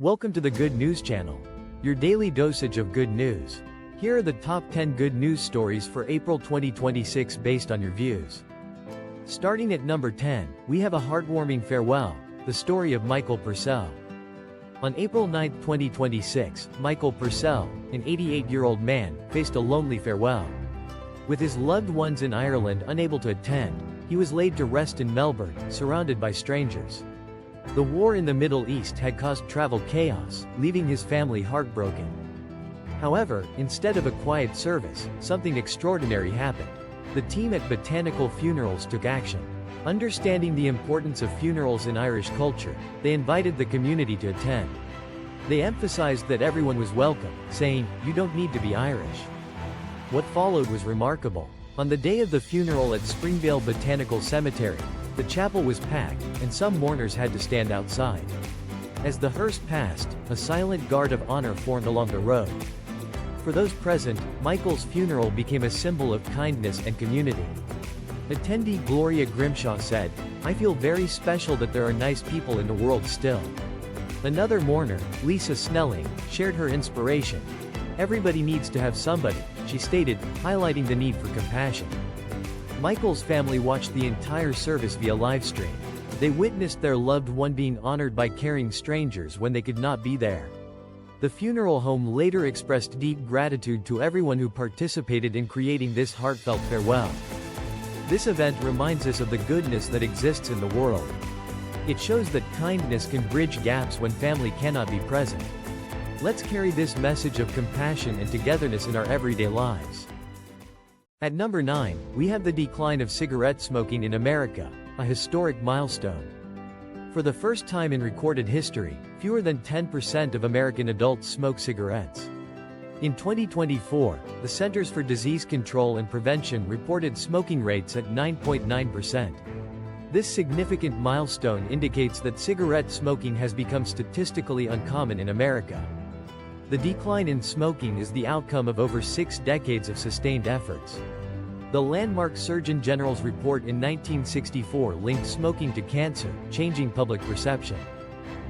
Welcome to the Good News Channel, your daily dosage of good news. Here are the top 10 good news stories for April 2026 based on your views. Starting at number 10, we have a heartwarming farewell, the story of Michael Purcell. On April 9, 2026, Michael Purcell, an 88-year-old man, faced a lonely farewell. With his loved ones in Ireland unable to attend, he was laid to rest in Melbourne, surrounded by strangers. The war in the Middle East had caused travel chaos, leaving his family heartbroken. However, instead of a quiet service, something extraordinary happened. The team at Botanical Funerals took action. Understanding the importance of funerals in Irish culture, they invited the community to attend. They emphasized that everyone was welcome, saying, "You don't need to be Irish." What followed was remarkable. On the day of the funeral at Springvale Botanical Cemetery, the chapel was packed, and some mourners had to stand outside. As the hearse passed, a silent guard of honor formed along the road. For those present, Michael's funeral became a symbol of kindness and community. Attendee Gloria Grimshaw said, "I feel very special that there are nice people in the world still." Another mourner, Lisa Snelling, shared her inspiration. "Everybody needs to have somebody," she stated, highlighting the need for compassion. Michael's family watched the entire service via livestream. They witnessed their loved one being honored by caring strangers when they could not be there. The funeral home later expressed deep gratitude to everyone who participated in creating this heartfelt farewell. This event reminds us of the goodness that exists in the world. It shows that kindness can bridge gaps when family cannot be present. Let's carry this message of compassion and togetherness in our everyday lives. At number 9, we have the decline of cigarette smoking in America, a historic milestone. For the first time in recorded history, fewer than 10% of American adults smoke cigarettes. In 2024, the Centers for Disease Control and Prevention reported smoking rates at 9.9%. This significant milestone indicates that cigarette smoking has become statistically uncommon in America. The decline in smoking is the outcome of over 6 decades of sustained efforts. The landmark Surgeon General's report in 1964 linked smoking to cancer, changing public perception.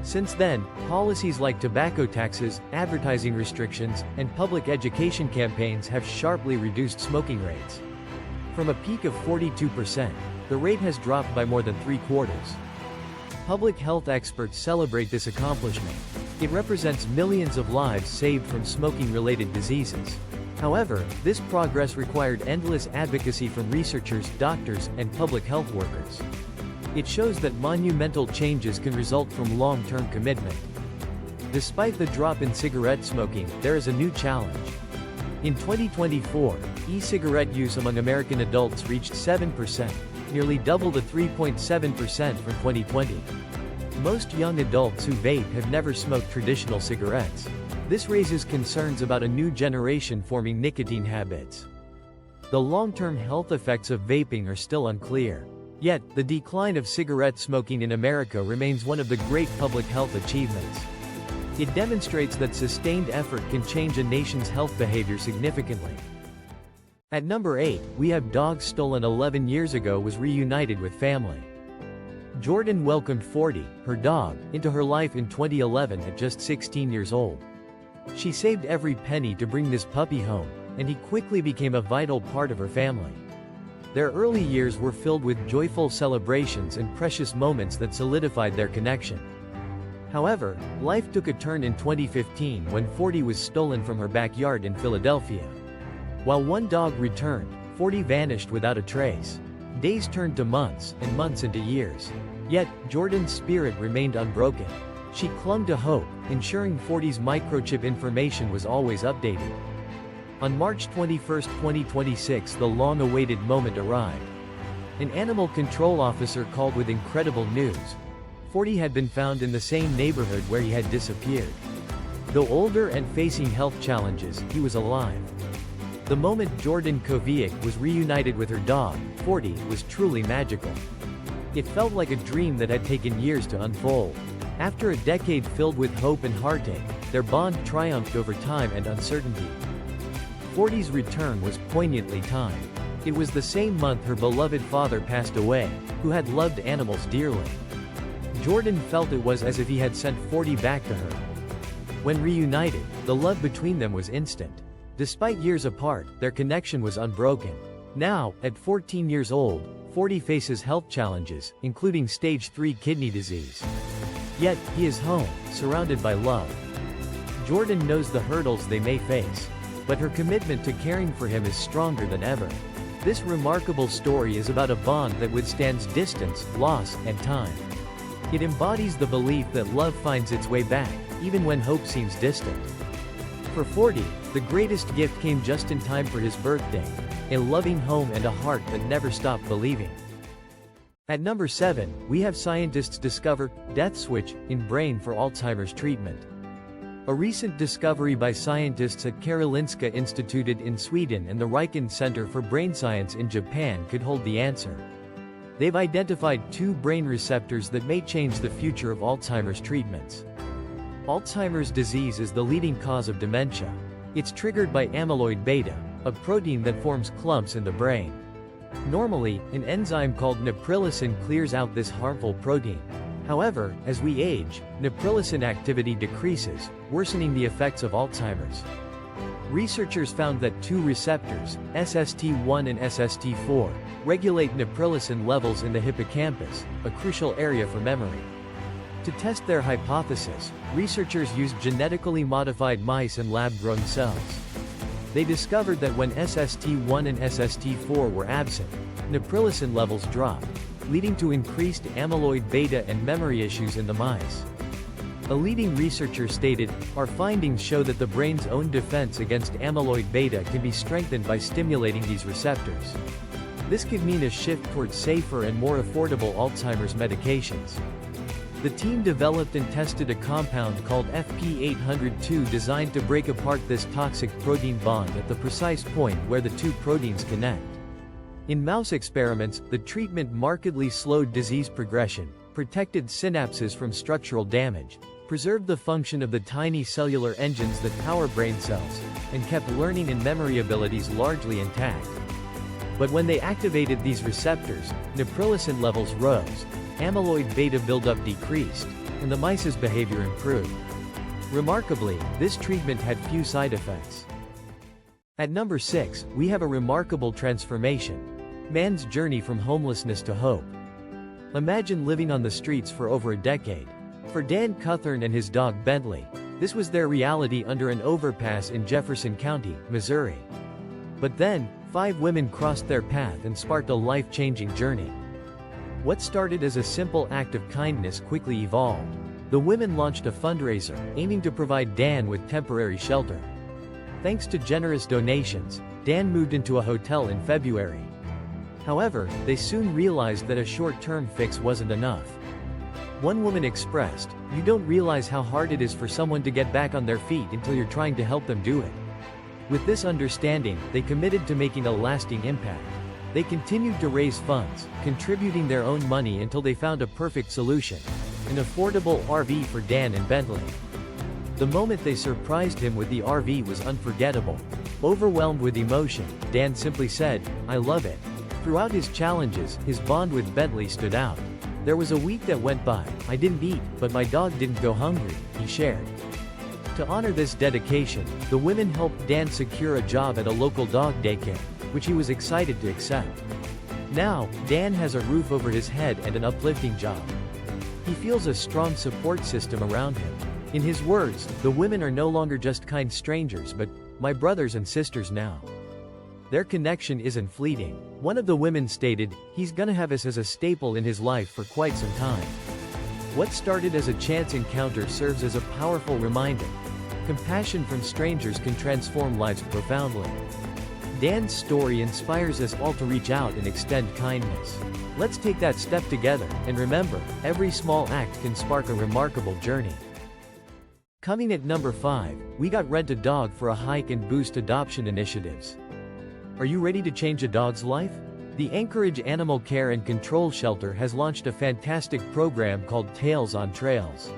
Since then, policies like tobacco taxes, advertising restrictions, and public education campaigns have sharply reduced smoking rates. From a peak of 42%, the rate has dropped by more than 3/4. Public health experts celebrate this accomplishment. It represents millions of lives saved from smoking-related diseases. However, this progress required endless advocacy from researchers, doctors, and public health workers. It shows that monumental changes can result from long-term commitment. Despite the drop in cigarette smoking, there is a new challenge. In 2024, e-cigarette use among American adults reached 7%, nearly double the 3.7% from 2020. Most young adults who vape have never smoked traditional cigarettes. This raises concerns about a new generation forming nicotine habits. The long-term health effects of vaping are still unclear. Yet, the decline of cigarette smoking in America remains one of the great public health achievements. It demonstrates that sustained effort can change a nation's health behavior significantly. At number 8, we have dog stolen 11 years ago was reunited with family. Jordan welcomed 40, her dog, into her life in 2011 at just 16 years old. She saved every penny to bring this puppy home, and he quickly became a vital part of her family. Their early years were filled with joyful celebrations and precious moments that solidified their connection. However, life took a turn in 2015 when 40 was stolen from her backyard in Philadelphia. While one dog returned, 40 vanished without a trace. Days turned to months, and months into years. Yet, Jordan's spirit remained unbroken. She clung to hope, ensuring 40's microchip information was always updated. On March 21, 2026, the long-awaited moment arrived. An animal control officer called with incredible news. 40 had been found in the same neighborhood where he had disappeared. Though older and facing health challenges, he was alive. The moment Jordan Kovic was reunited with her dog, 40, was truly magical. It felt like a dream that had taken years to unfold. After a decade filled with hope and heartache, their bond triumphed over time and uncertainty. 40's return was poignantly timed. It was the same month her beloved father passed away, who had loved animals dearly. Jordan felt it was as if he had sent 40 back to her. When reunited, the love between them was instant. Despite years apart, their connection was unbroken. Now, at 14 years old, 40 faces health challenges, including stage 3 kidney disease. Yet, he is home, surrounded by love. Jordan knows the hurdles they may face, but her commitment to caring for him is stronger than ever. This remarkable story is about a bond that withstands distance, loss, and time. It embodies the belief that love finds its way back, even when hope seems distant. For 40, the greatest gift came just in time for his birthday, a loving home and a heart that never stopped believing. At number 7, we have scientists discover death switch in brain for Alzheimer's treatment. A recent discovery by scientists at Karolinska Institutet in Sweden and the Riken Center for Brain Science in Japan could hold the answer. They've identified 2 brain receptors that may change the future of Alzheimer's treatments. Alzheimer's disease is the leading cause of dementia. It's triggered by amyloid beta, a protein that forms clumps in the brain. Normally, an enzyme called neprilysin clears out this harmful protein. However, as we age, neprilysin activity decreases, worsening the effects of Alzheimer's. Researchers found that 2 receptors, SST1 and SST4, regulate neprilysin levels in the hippocampus, a crucial area for memory. To test their hypothesis, researchers used genetically modified mice and lab-grown cells. They discovered that when SST1 and SST4 were absent, neprilysin levels dropped, leading to increased amyloid beta and memory issues in the mice. A leading researcher stated, "Our findings show that the brain's own defense against amyloid beta can be strengthened by stimulating these receptors. This could mean a shift towards safer and more affordable Alzheimer's medications." The team developed and tested a compound called FP802 designed to break apart this toxic protein bond at the precise point where the 2 proteins connect. In mouse experiments, the treatment markedly slowed disease progression, protected synapses from structural damage, preserved the function of the tiny cellular engines that power brain cells, and kept learning and memory abilities largely intact. But when they activated these receptors, neprilysin levels rose, amyloid beta buildup decreased, and the mice's behavior improved. Remarkably, this treatment had few side effects. At number 6, we have a remarkable transformation. Man's journey from homelessness to hope. Imagine living on the streets for over a decade. For Dan Cuthern and his dog Bentley, this was their reality under an overpass in Jefferson County, Missouri. But then, 5 women crossed their path and sparked a life-changing journey. What started as a simple act of kindness quickly evolved. The women launched a fundraiser, aiming to provide Dan with temporary shelter. Thanks to generous donations, Dan moved into a hotel in February. However, they soon realized that a short-term fix wasn't enough. One woman expressed, "You don't realize how hard it is for someone to get back on their feet until you're trying to help them do it." With this understanding, they committed to making a lasting impact. They continued to raise funds, contributing their own money until they found a perfect solution: an affordable RV for Dan and Bentley. The moment they surprised him with the RV was unforgettable. Overwhelmed with emotion, Dan simply said, "I love it." Throughout his challenges, his bond with Bentley stood out. "There was a week that went by, I didn't eat, but my dog didn't go hungry," he shared. To honor this dedication, the women helped Dan secure a job at a local dog daycare, which he was excited to accept. Now, Dan has a roof over his head and an uplifting job. He feels a strong support system around him. In his words, "The women are no longer just kind strangers but my brothers and sisters now." Their connection isn't fleeting. One of the women stated, "He's gonna have us as a staple in his life for quite some time." What started as a chance encounter serves as a powerful reminder. Compassion from strangers can transform lives profoundly. Dan's story inspires us all to reach out and extend kindness. Let's take that step together, and remember, every small act can spark a remarkable journey. Coming at number 5, we got Rent a Dog for a hike and boost adoption initiatives. Are you ready to change a dog's life? The Anchorage Animal Care and Control Shelter has launched a fantastic program called Tails on Trails.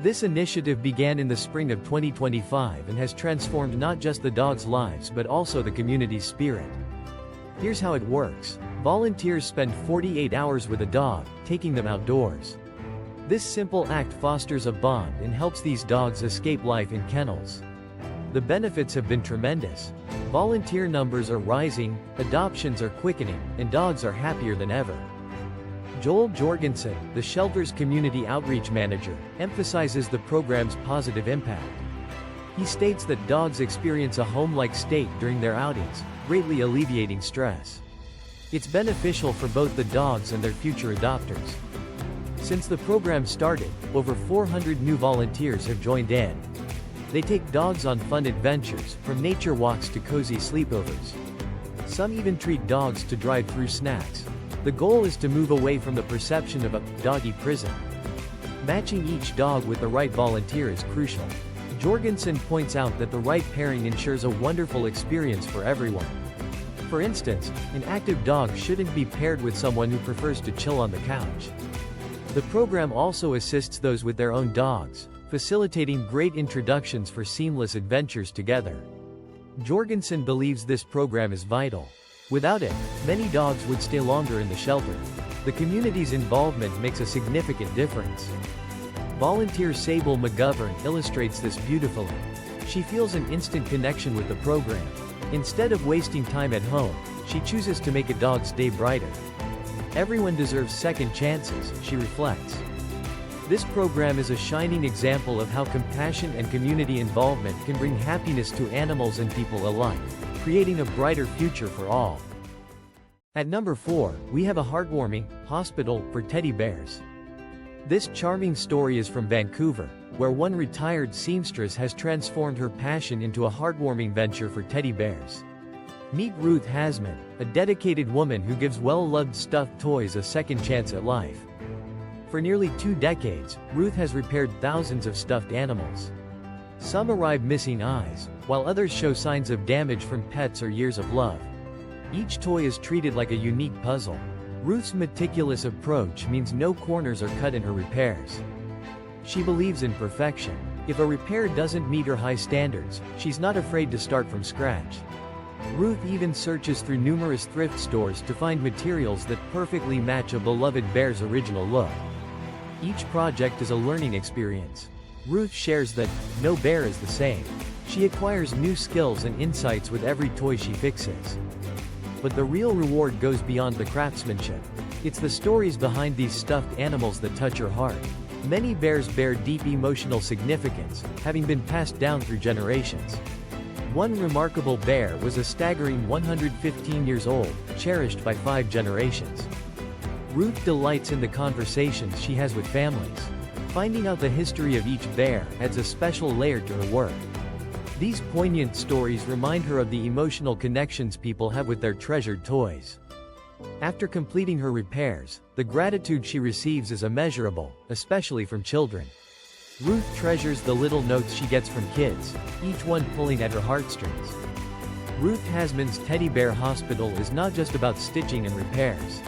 This initiative began in the spring of 2025 and has transformed not just the dogs' lives but also the community's spirit. Here's how it works. Volunteers spend 48 hours with a dog, taking them outdoors. This simple act fosters a bond and helps these dogs escape life in kennels. The benefits have been tremendous. Volunteer numbers are rising, adoptions are quickening, and dogs are happier than ever. Joel Jorgensen, the shelter's community outreach manager, emphasizes the program's positive impact. He states that dogs experience a home-like state during their outings, greatly alleviating stress. It's beneficial for both the dogs and their future adopters. Since the program started, over 400 new volunteers have joined in. They take dogs on fun adventures, from nature walks to cozy sleepovers. Some even treat dogs to drive-through snacks. The goal is to move away from the perception of a doggy prison. Matching each dog with the right volunteer is crucial. Jorgensen points out that the right pairing ensures a wonderful experience for everyone. For instance, an active dog shouldn't be paired with someone who prefers to chill on the couch. The program also assists those with their own dogs, facilitating great introductions for seamless adventures together. Jorgensen believes this program is vital. Without it, many dogs would stay longer in the shelter. The community's involvement makes a significant difference. Volunteer Sable McGovern illustrates this beautifully. She feels an instant connection with the program. Instead of wasting time at home, she chooses to make a dog's day brighter. Everyone deserves second chances, she reflects. This program is a shining example of how compassion and community involvement can bring happiness to animals and people alike, creating a brighter future for all. At number 4, we have a heartwarming hospital for teddy bears. This charming story is from Vancouver, where one retired seamstress has transformed her passion into a heartwarming venture for teddy bears. Meet Ruth Hasman, a dedicated woman who gives well-loved stuffed toys a second chance at life. For nearly 2 decades, Ruth has repaired thousands of stuffed animals. Some arrive missing eyes, while others show signs of damage from pets or years of love. Each toy is treated like a unique puzzle. Ruth's meticulous approach means no corners are cut in her repairs. She believes in perfection. If a repair doesn't meet her high standards, she's not afraid to start from scratch. Ruth even searches through numerous thrift stores to find materials that perfectly match a beloved bear's original look. Each project is a learning experience. Ruth shares that no bear is the same. She acquires new skills and insights with every toy she fixes. But the real reward goes beyond the craftsmanship. It's the stories behind these stuffed animals that touch her heart. Many bears bear deep emotional significance, having been passed down through generations. One remarkable bear was a staggering 115 years old, cherished by 5 generations. Ruth delights in the conversations she has with families. Finding out the history of each bear adds a special layer to her work. These poignant stories remind her of the emotional connections people have with their treasured toys. After completing her repairs, the gratitude she receives is immeasurable, especially from children. Ruth treasures the little notes she gets from kids, each one pulling at her heartstrings. Ruth Hasman's Teddy Bear Hospital is not just about stitching and repairs.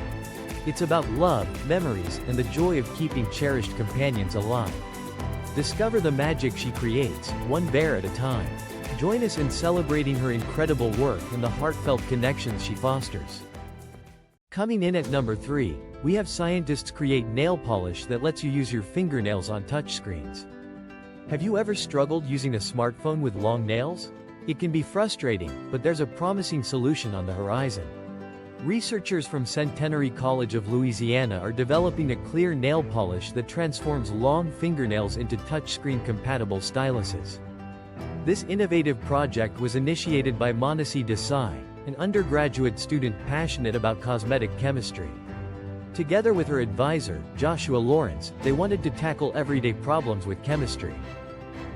It's about love, memories, and the joy of keeping cherished companions alive. Discover the magic she creates, one bear at a time. Join us in celebrating her incredible work and the heartfelt connections she fosters. Coming in at number 3, we have scientists create nail polish that lets you use your fingernails on touchscreens. Have you ever struggled using a smartphone with long nails? It can be frustrating, but there's a promising solution on the horizon. Researchers from Centenary College of Louisiana are developing a clear nail polish that transforms long fingernails into touchscreen-compatible styluses. This innovative project was initiated by Manasi Desai, an undergraduate student passionate about cosmetic chemistry. Together with her advisor, Joshua Lawrence, they wanted to tackle everyday problems with chemistry.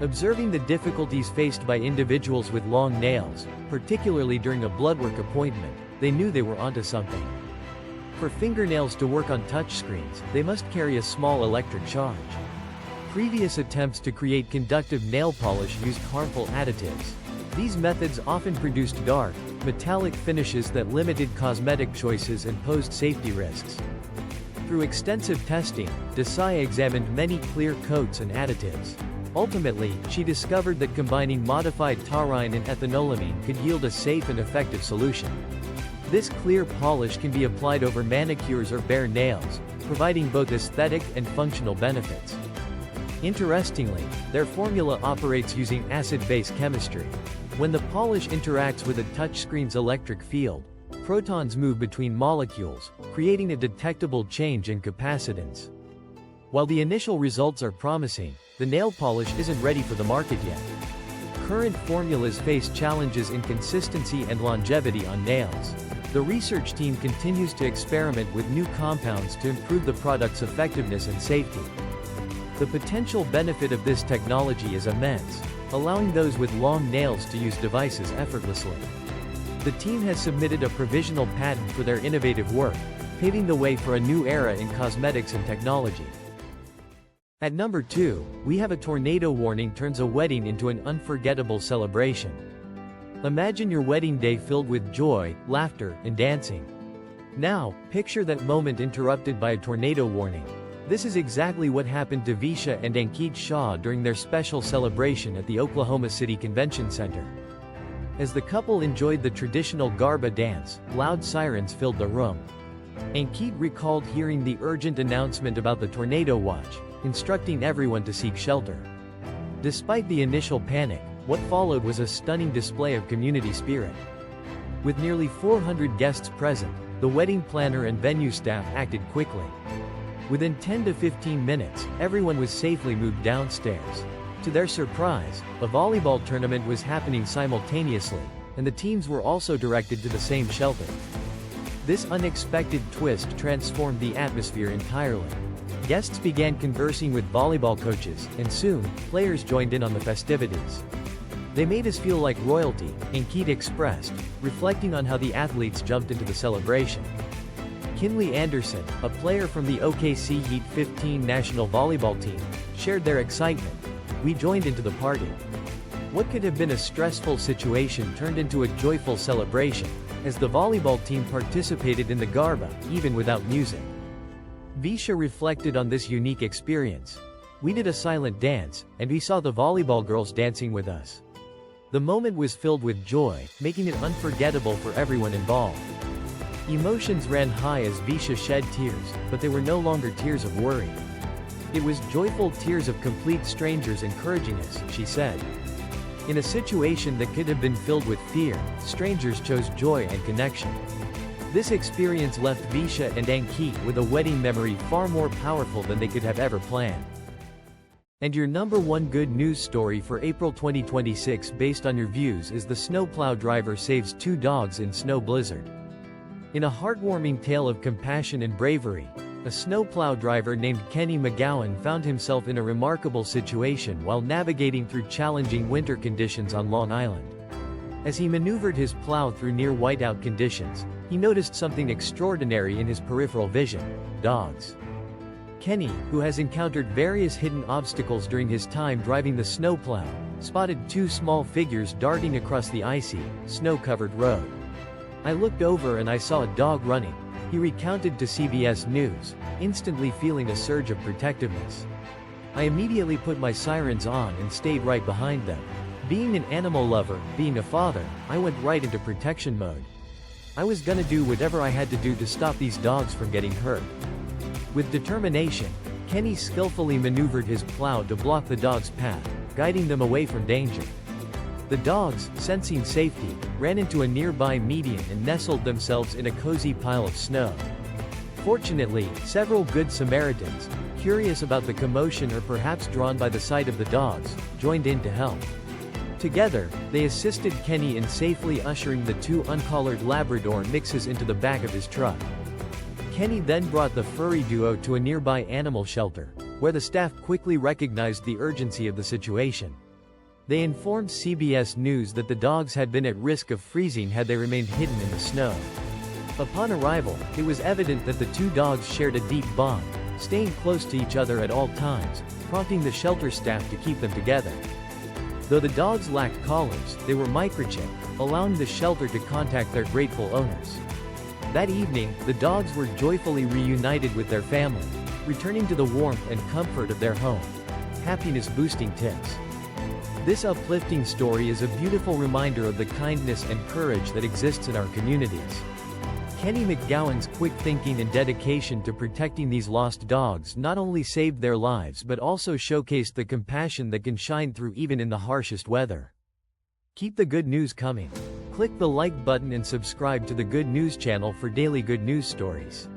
Observing the difficulties faced by individuals with long nails, particularly during a bloodwork appointment, they knew they were onto something. For fingernails to work on touchscreens, they must carry a small electric charge. Previous attempts to create conductive nail polish used harmful additives. These methods often produced dark, metallic finishes that limited cosmetic choices and posed safety risks. Through extensive testing, Desai examined many clear coats and additives. Ultimately, she discovered that combining modified taurine and ethanolamine could yield a safe and effective solution. This clear polish can be applied over manicures or bare nails, providing both aesthetic and functional benefits. Interestingly, their formula operates using acid-base chemistry. When the polish interacts with a touchscreen's electric field, protons move between molecules, creating a detectable change in capacitance. While the initial results are promising, the nail polish isn't ready for the market yet. Current formulas face challenges in consistency and longevity on nails. The research team continues to experiment with new compounds to improve the product's effectiveness and safety. The potential benefit of this technology is immense, allowing those with long nails to use devices effortlessly. The team has submitted a provisional patent for their innovative work, paving the way for a new era in cosmetics and technology. At number 2, we have a tornado warning turns a wedding into an unforgettable celebration. Imagine your wedding day filled with joy, laughter, and dancing. Now, picture that moment interrupted by a tornado warning. This is exactly what happened to Visha and Ankit Shah during their special celebration at the Oklahoma City Convention Center. As the couple enjoyed the traditional Garba dance, loud sirens filled the room. Ankit recalled hearing the urgent announcement about the tornado watch, instructing everyone to seek shelter. Despite the initial panic, what followed was a stunning display of community spirit. With nearly 400 guests present, the wedding planner and venue staff acted quickly. Within 10 to 15 minutes, everyone was safely moved downstairs. To their surprise, a volleyball tournament was happening simultaneously, and the teams were also directed to the same shelter. This unexpected twist transformed the atmosphere entirely. Guests began conversing with volleyball coaches, and soon, players joined in on the festivities. They made us feel like royalty, Ankit expressed, reflecting on how the athletes jumped into the celebration. Kinley Anderson, a player from the OKC Heat 15 national volleyball team, shared their excitement. We joined into the party. What could have been a stressful situation turned into a joyful celebration, as the volleyball team participated in the Garba, even without music. Visha reflected on this unique experience. We did a silent dance, and we saw the volleyball girls dancing with us. The moment was filled with joy, making it unforgettable for everyone involved. Emotions ran high as Visha shed tears, but they were no longer tears of worry. It was joyful tears of complete strangers encouraging us, she said. In a situation that could have been filled with fear, strangers chose joy and connection. This experience left Visha and Ankit with a wedding memory far more powerful than they could have ever planned. And your number 1 good news story for April 2026 based on your views is the snowplow driver saves 2 dogs in snow blizzard. In a heartwarming tale of compassion and bravery, a snowplow driver named Kenny McGowan found himself in a remarkable situation while navigating through challenging winter conditions on Long Island. As he maneuvered his plow through near whiteout conditions, he noticed something extraordinary in his peripheral vision: dogs. Kenny, who has encountered various hidden obstacles during his time driving the snowplow, spotted 2 small figures darting across the icy, snow-covered road. "I looked over and I saw a dog running," he recounted to CBS News, instantly feeling a surge of protectiveness. "I immediately put my sirens on and stayed right behind them. Being an animal lover, being a father, I went right into protection mode. I was gonna do whatever I had to do to stop these dogs from getting hurt." With determination, Kenny skillfully maneuvered his plow to block the dogs' path, guiding them away from danger. The dogs, sensing safety, ran into a nearby median and nestled themselves in a cozy pile of snow. Fortunately, several good Samaritans, curious about the commotion or perhaps drawn by the sight of the dogs, joined in to help. Together, they assisted Kenny in safely ushering the 2 uncollared Labrador mixes into the back of his truck. Kenny then brought the furry duo to a nearby animal shelter, where the staff quickly recognized the urgency of the situation. They informed CBS News that the dogs had been at risk of freezing had they remained hidden in the snow. Upon arrival, it was evident that the 2 dogs shared a deep bond, staying close to each other at all times, prompting the shelter staff to keep them together. Though the dogs lacked collars, they were microchipped, allowing the shelter to contact their grateful owners. That evening, the dogs were joyfully reunited with their family, returning to the warmth and comfort of their home. Happiness-boosting tips. This uplifting story is a beautiful reminder of the kindness and courage that exists in our communities. Kenny McGowan's quick thinking and dedication to protecting these lost dogs not only saved their lives but also showcased the compassion that can shine through even in the harshest weather. Keep the good news coming. Click the like button and subscribe to the Good News channel for daily good news stories.